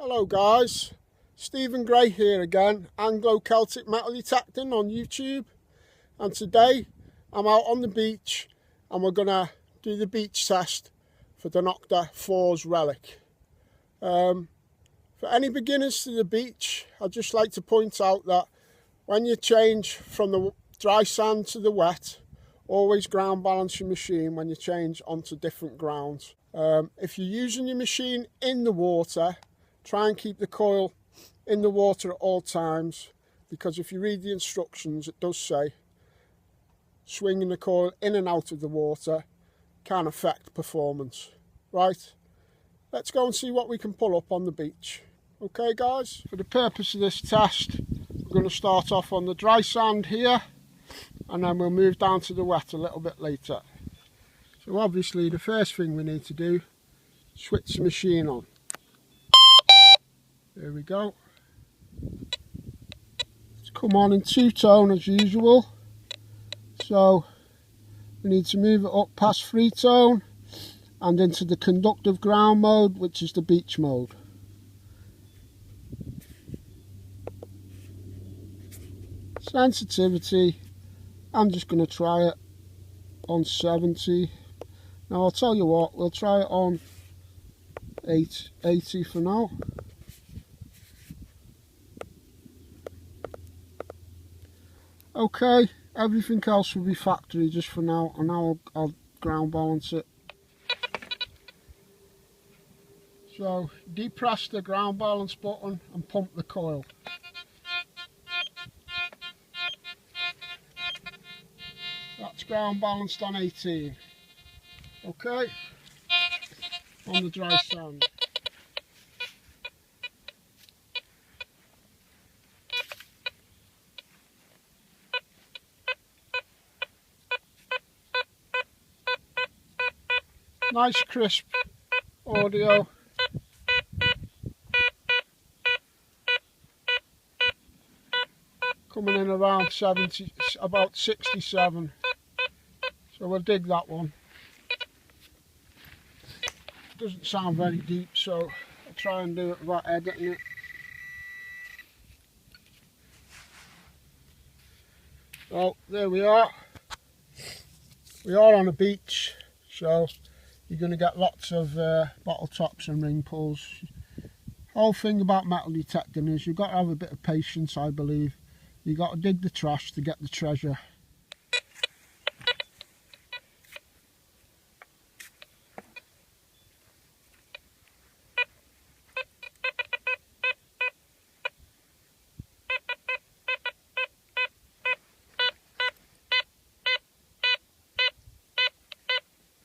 Hello guys, Stephen Gray here again, Anglo-Celtic Metal Detecting on YouTube, and today I'm out on the beach and we're going to do the beach test for the Nokta 4's Relic. For any beginners to the beach, I'd just like to point out that when you change from the dry sand to the wet, always ground balance your machine when you change onto different grounds. If you're using your machine in the water, try and keep the coil in the water at all times, because if you read the instructions, it does say swinging the coil in and out of the water can affect performance. Right, let's go and see what we can pull up on the beach. Okay guys, for the purpose of this test, we're going to start off on the dry sand here, and then we'll move down to the wet a little bit later. So obviously the first thing we need to do, switch the machine on. There we go. It's come on in two-tone as usual. So we need to move it up past three-tone and into the conductive ground mode, which is the beach mode. Sensitivity, I'm just going to try it on 70. Now I'll tell you what, we'll try it on 80 for now. Okay, everything else will be factory just for now, and now I'll ground balance it. So depress the ground balance button and pump the coil. That's ground balanced on 18. Okay, on the dry sand. Nice crisp audio. Coming in around 70, about 67. So we'll dig that one. Doesn't sound very deep, so I'll try and do it without editing it. So there we are. We are on a beach, so you're going to get lots of bottle tops and ring pulls. Whole thing about metal detecting is you've got to have a bit of patience, I believe. You've got to dig the trash to get the treasure.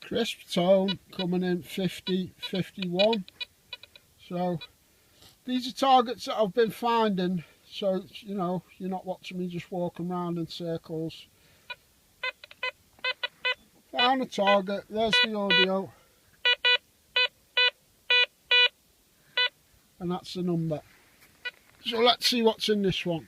Crisp tone coming in 50, 51. So these are targets that I've been finding, so you know, you're not watching me just walking around in circles. Found a target, there's the audio, and that's the number. So let's see what's in this one.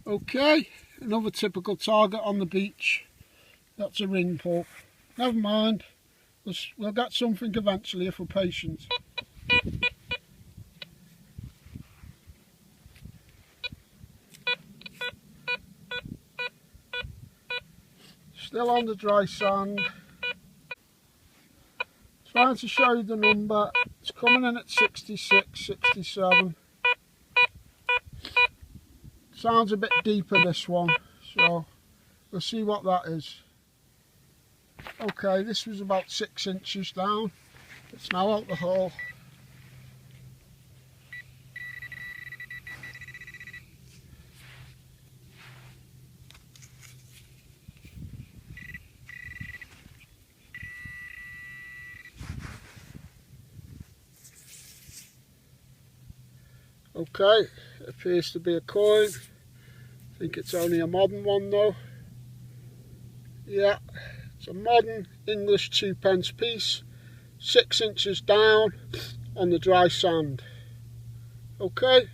Okay, another typical target on the beach. That's a ring pull. Never mind, we'll get something eventually if we're patient. Still on the dry sand. Trying to show you the number. It's coming in at 66, 67. Sounds a bit deeper, this one, so we'll see what that is. Okay, this was about 6 inches down. It's now out the hole. Okay, it appears to be a coin. I think it's only a modern one though. Yeah, it's a modern English 2p piece, 6 inches down, on the dry sand. Okay.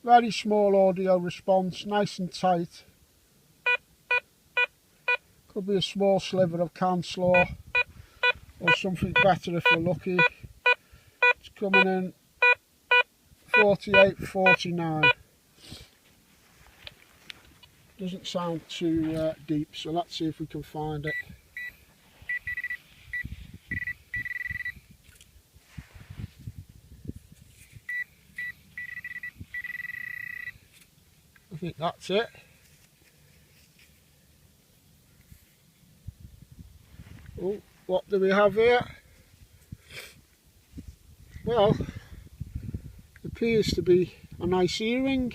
Very small audio response, nice and tight. Could be a small sliver of canslaw or something better if we're lucky. It's coming in 48, 49. Doesn't sound too deep, so let's see if we can find it. I think that's it. Oh, what do we have here? Well, it appears to be a nice earring.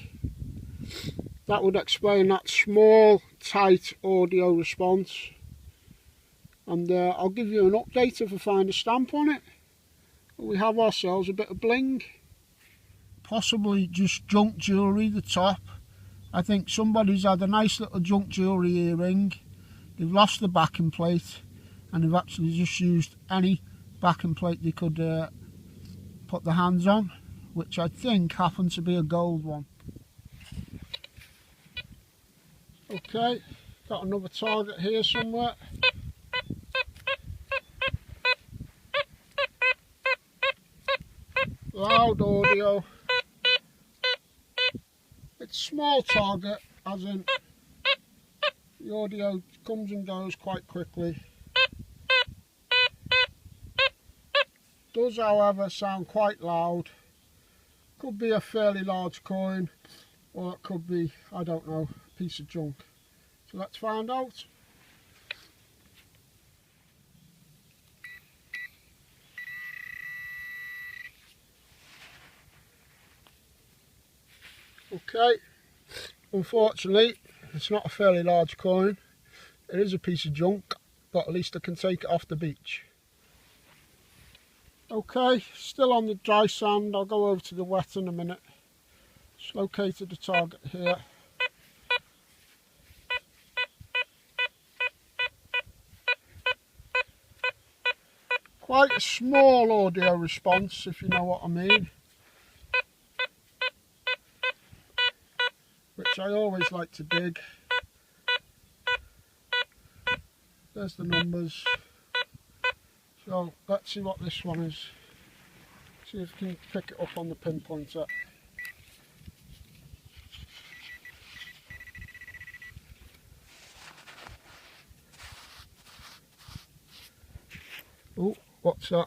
That would explain that small, tight audio response. And I'll give you an update if I find a stamp on it. We have ourselves a bit of bling. Possibly just junk jewellery, the top. I think somebody's had a nice little junk jewellery earring. They've lost the backing plate and they've actually just used any backing plate they could put their hands on, which I think happened to be a gold one. Okay, got another target here somewhere. Loud audio. It's small target, as in the audio comes and goes quite quickly. Does, however, sound quite loud. Could be a fairly large coin, or it could be, I don't know, a piece of junk. So let's find out. Okay, unfortunately it's not a fairly large coin. It is a piece of junk, but at least I can take it off the beach. Okay, still on the dry sand. I'll go over to the wet in a minute. Just located the target here. Quite a small audio response, if you know what I mean. Which I always like to dig. There's the numbers. So let's see what this one is. See if we can pick it up on the pinpointer. Oh, what's that?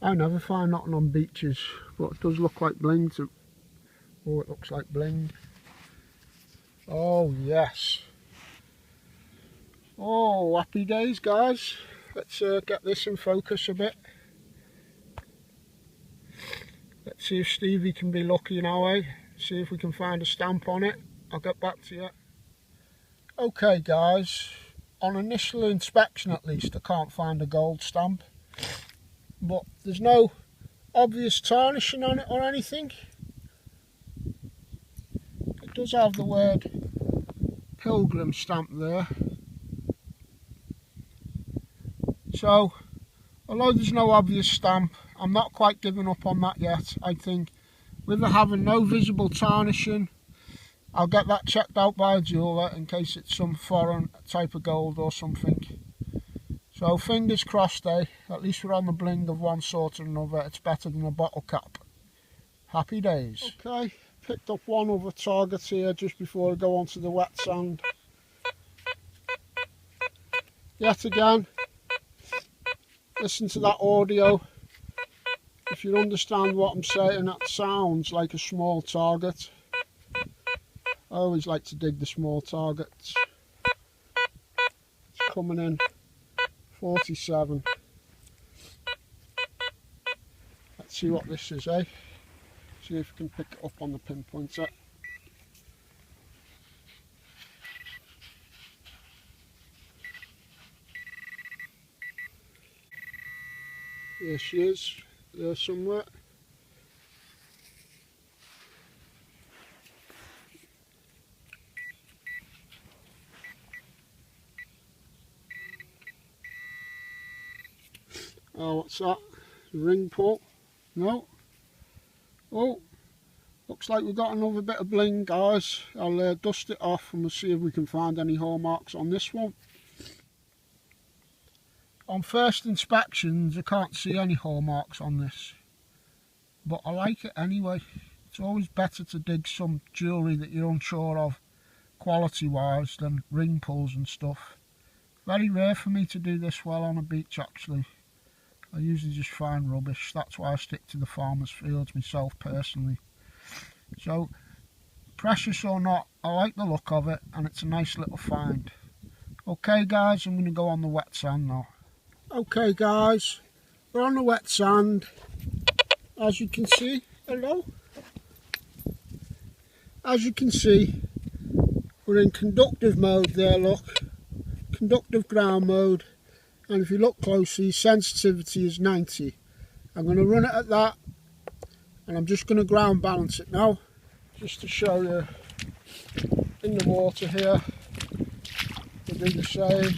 I never find nothing on beaches, but it does look like bling to. Oh, it looks like bling. Oh, yes. Oh, happy days, guys. Let's get this in focus a bit. Let's see if Stevie can be lucky in our way. See if we can find a stamp on it. I'll get back to you. Okay, guys. On initial inspection, at least, I can't find a gold stamp. But there's no obvious tarnishing on it or anything. It does have the word Pilgrim stamp there. So, although there's no obvious stamp, I'm not quite giving up on that yet. I think with it having no visible tarnishing, I'll get that checked out by a jeweller in case it's some foreign type of gold or something. So fingers crossed, eh? At least we're on the bling of one sort or another. It's better than a bottle cap. Happy days. Okay, picked up one other target here just before I go onto the wet sand. Yet again, listen to that audio. If you understand what I'm saying, that sounds like a small target. I always like to dig the small targets. It's coming in 47. Let's see what this is, eh? See if we can pick it up on the pinpointer. Here she is, there somewhere. Oh, what's that? Ring pull? No. Oh, looks like we've got another bit of bling, guys. I'll dust it off and we'll see if we can find any hallmarks on this one. On first inspections, I can't see any hallmarks on this, but I like it anyway. It's always better to dig some jewellery that you're unsure of quality wise than ring pulls and stuff. Very rare for me to do this well on a beach actually. I usually just find rubbish. That's why I stick to the farmer's fields myself personally. So, precious or not, I like the look of it and it's a nice little find. Okay guys, I'm going to go on the wet sand now. Okay guys, we're on the wet sand. As you can see, hello. As you can see, we're in conductive mode there, look. Conductive ground mode. And if you look closely, sensitivity is 90. I'm going to run it at that. And I'm just going to ground balance it now. Just to show you in the water here. We'll do the same.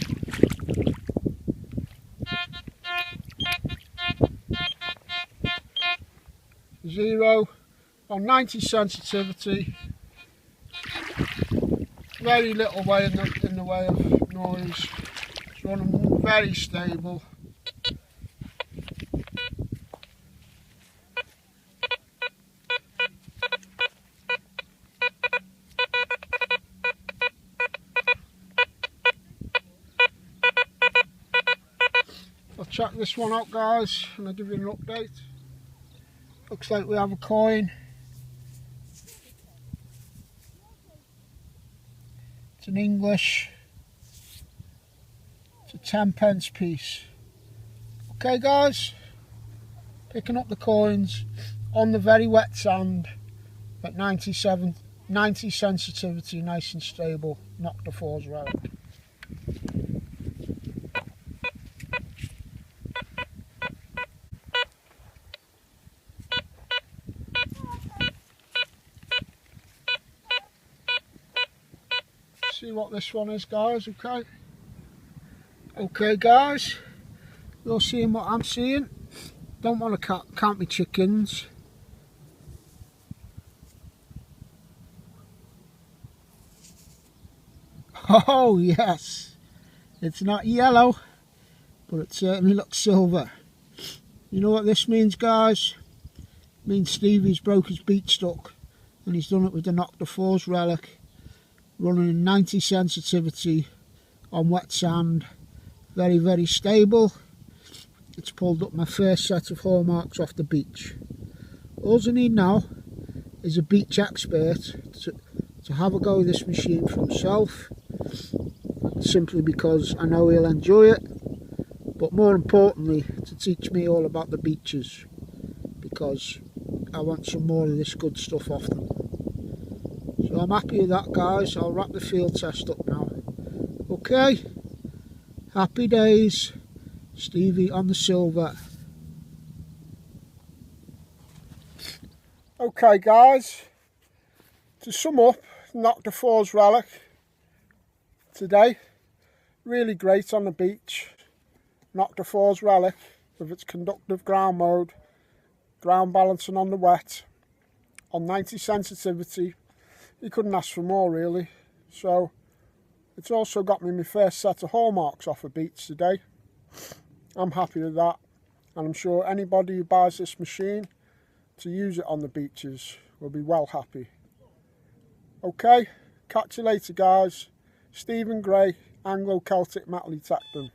Zero on 90 sensitivity. Very little way in the way of noise. It's running very stable. I'll check this one out guys and I'll give you an update. Looks like we have a coin. It's an English. It's a 10p piece. Okay guys, picking up the coins on the very wet sand at 90 sensitivity, nice and stable. Nokta 4's Relic. See what this one is guys, okay? Okay guys, you're seeing what I'm seeing. Don't want to count my chickens. Oh yes, it's not yellow, but it certainly looks silver. You know what this means guys? It means Stevie's broke his beach stock and he's done it with the Nokta 4's Relic. Running in 90 sensitivity on wet sand, very very stable. It's pulled up my first set of hallmarks off the beach. All I need now is a beach expert to have a go with this machine for himself, simply because I know he'll enjoy it, but more importantly to teach me all about the beaches, because I want some more of this good stuff off them. So I'm happy with that guys. I'll wrap the field test up now. Okay, happy days. Stevie on the silver. Okay guys, to sum up, Nokta 4's Relic today, really great on the beach. Nokta 4's Relic with its conductive ground mode, ground balancing on the wet, on 90 sensitivity. You couldn't ask for more really. So it's also got me my first set of hallmarks off a beach today. I'm happy with that, and I'm sure anybody who buys this machine to use it on the beaches will be well happy. Okay, catch you later guys. Stephen Gray, Anglo-Celtic Metal Detecting.